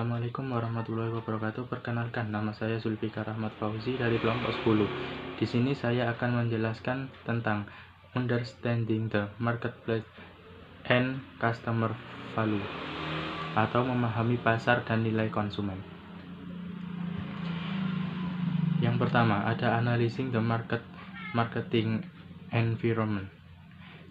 Assalamualaikum warahmatullahi wabarakatuh. Perkenalkan, nama saya Zulfikar Ahmad Fauzi dari kelompok 10. Di sini saya akan menjelaskan tentang understanding the marketplace and customer value, atau memahami pasar dan nilai konsumen. Yang pertama, ada analyzing the marketing environment.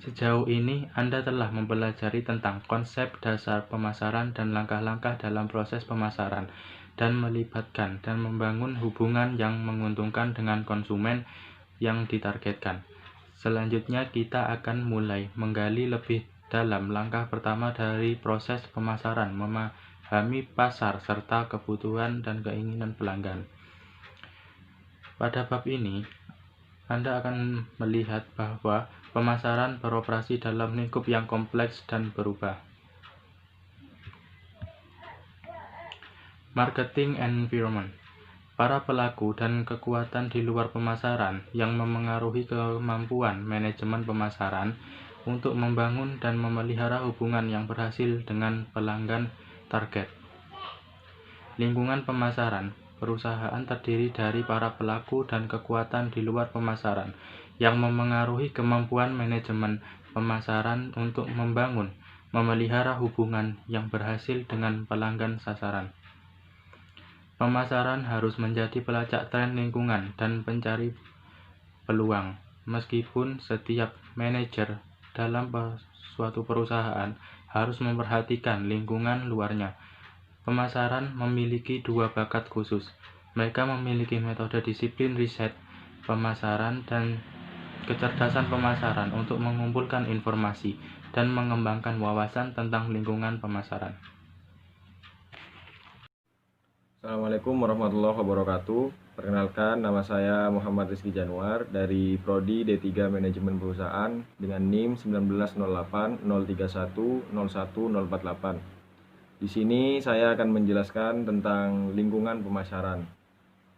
Sejauh ini, Anda telah mempelajari tentang konsep dasar pemasaran dan langkah-langkah dalam proses pemasaran, dan melibatkan dan membangun hubungan yang menguntungkan dengan konsumen yang ditargetkan. Selanjutnya, kita akan mulai menggali lebih dalam langkah pertama dari proses pemasaran, memahami pasar serta kebutuhan dan keinginan pelanggan. Pada bab ini, Anda akan melihat bahwa pemasaran beroperasi dalam lingkup yang kompleks dan berubah. Marketing environment. Para pelaku dan kekuatan di luar pemasaran yang memengaruhi kemampuan manajemen pemasaran untuk membangun dan memelihara hubungan yang berhasil dengan pelanggan target. Lingkungan pemasaran. Perusahaan terdiri dari para pelaku dan kekuatan di luar pemasaran yang memengaruhi kemampuan manajemen pemasaran untuk membangun, memelihara hubungan yang berhasil dengan pelanggan sasaran. Pemasaran harus menjadi pelacak tren lingkungan dan pencari peluang, meskipun setiap manajer dalam suatu perusahaan harus memperhatikan lingkungan luarnya. Pemasaran memiliki dua bakat khusus. Mereka memiliki metode disiplin riset pemasaran dan kecerdasan pemasaran untuk mengumpulkan informasi dan mengembangkan wawasan tentang lingkungan pemasaran. Assalamualaikum warahmatullahi wabarakatuh. Perkenalkan, nama saya Muhammad Rizky Januar dari Prodi D3 Manajemen Perusahaan dengan NIM 1908 031 01048. Di sini saya akan menjelaskan tentang lingkungan pemasaran.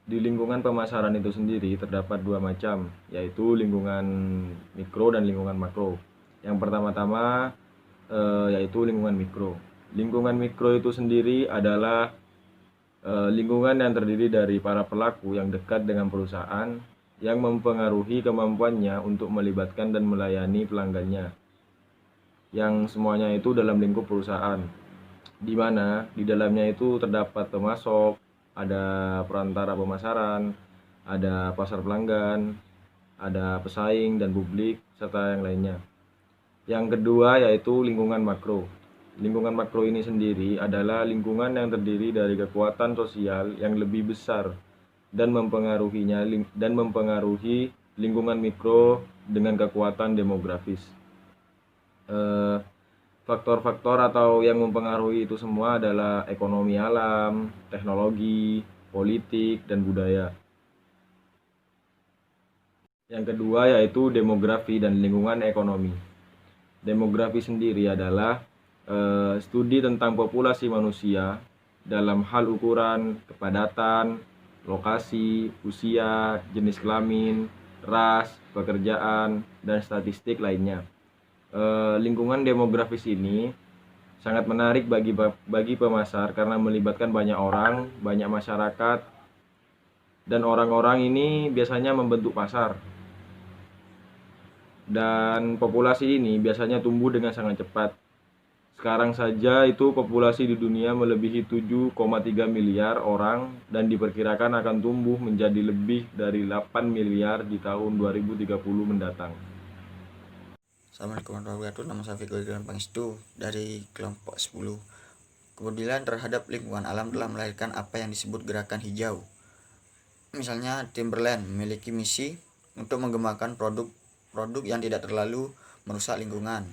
Di lingkungan pemasaran itu sendiri terdapat dua macam, yaitu lingkungan mikro dan lingkungan makro. Yang pertama-tama yaitu lingkungan mikro. Lingkungan mikro itu sendiri adalah lingkungan yang terdiri dari para pelaku yang dekat dengan perusahaan yang mempengaruhi kemampuannya untuk melibatkan dan melayani pelanggannya, yang semuanya itu dalam lingkup perusahaan, di mana di dalamnya itu terdapat pemasok, ada perantara pemasaran, ada pasar pelanggan, ada pesaing dan publik, serta yang lainnya. Yang kedua yaitu lingkungan makro. Lingkungan makro ini sendiri adalah lingkungan yang terdiri dari kekuatan sosial yang lebih besar dan mempengaruhi lingkungan mikro dengan kekuatan demografis. Faktor-faktor atau yang mempengaruhi itu semua adalah ekonomi alam, teknologi, politik, dan budaya. Yang kedua yaitu demografi dan lingkungan ekonomi. Demografi sendiri adalah studi tentang populasi manusia dalam hal ukuran, kepadatan, lokasi, usia, jenis kelamin, ras, pekerjaan, dan statistik lainnya. Lingkungan demografis ini sangat menarik bagi pemasar karena melibatkan banyak orang, banyak masyarakat, dan orang-orang ini biasanya membentuk pasar. Dan populasi ini biasanya tumbuh dengan sangat cepat. Sekarang saja itu populasi di dunia melebihi 7,3 miliar orang dan diperkirakan akan tumbuh menjadi lebih dari 8 miliar di tahun 2030 mendatang. Assalamualaikum warahmatullahi wabarakatuh. Nama saya Fikri Pangestu dari kelompok 10. Kepedulian terhadap lingkungan alam telah melahirkan apa yang disebut gerakan hijau. Misalnya, Timberland memiliki misi untuk mengembangkan produk yang tidak terlalu merusak lingkungan.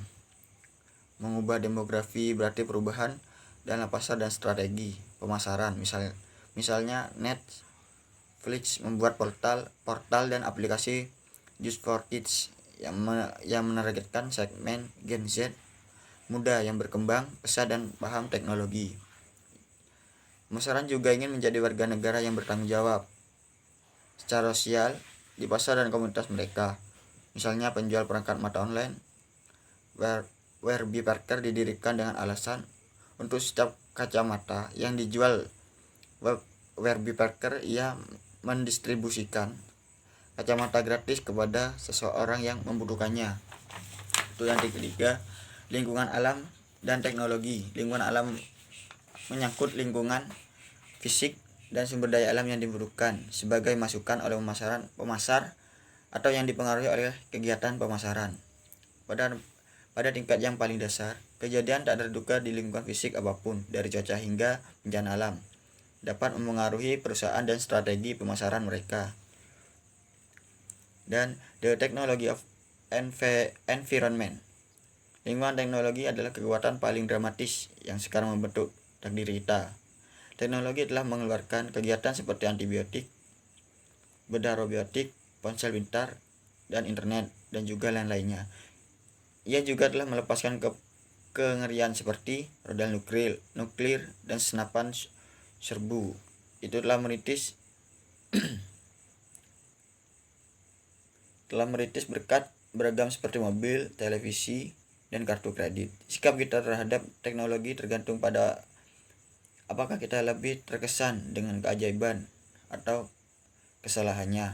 Mengubah demografi berarti perubahan dalam pasar dan strategi pemasaran. Misalnya Netflix membuat portal dan aplikasi Just for Kids yang menargetkan segmen Gen Z muda yang berkembang pesat dan paham teknologi. Pemasaran juga ingin menjadi warga negara yang bertanggung jawab secara sosial di pasar dan komunitas mereka. Misalnya penjual perangkat mata online, Warby Parker didirikan dengan alasan Untuk setiap kacamata yang dijual Warby Parker, ia mendistribusikan kacamata gratis kepada seseorang yang membutuhkannya. Itu yang ketiga, lingkungan alam dan teknologi. Lingkungan alam menyangkut lingkungan fisik dan sumber daya alam yang dibutuhkan sebagai masukan oleh pemasar atau yang dipengaruhi oleh kegiatan pemasaran. Pada tingkat yang paling dasar, kejadian tak terduga di lingkungan fisik apapun, dari cuaca hingga bencana alam, dapat memengaruhi perusahaan dan strategi pemasaran mereka. Dan the technology of environment. Lingkungan teknologi adalah kekuatan paling dramatis yang sekarang membentuk takdir kita. Teknologi telah mengeluarkan kegiatan seperti antibiotik, bedah robiotik, ponsel pintar, dan internet, dan juga lain-lainnya. Ia juga telah melepaskan kengerian seperti rudal nuklir dan senapan serbu. Itu telah merintis berkat beragam seperti mobil, televisi, dan kartu kredit. Sikap kita terhadap teknologi tergantung pada apakah kita lebih terkesan dengan keajaiban atau kesalahannya.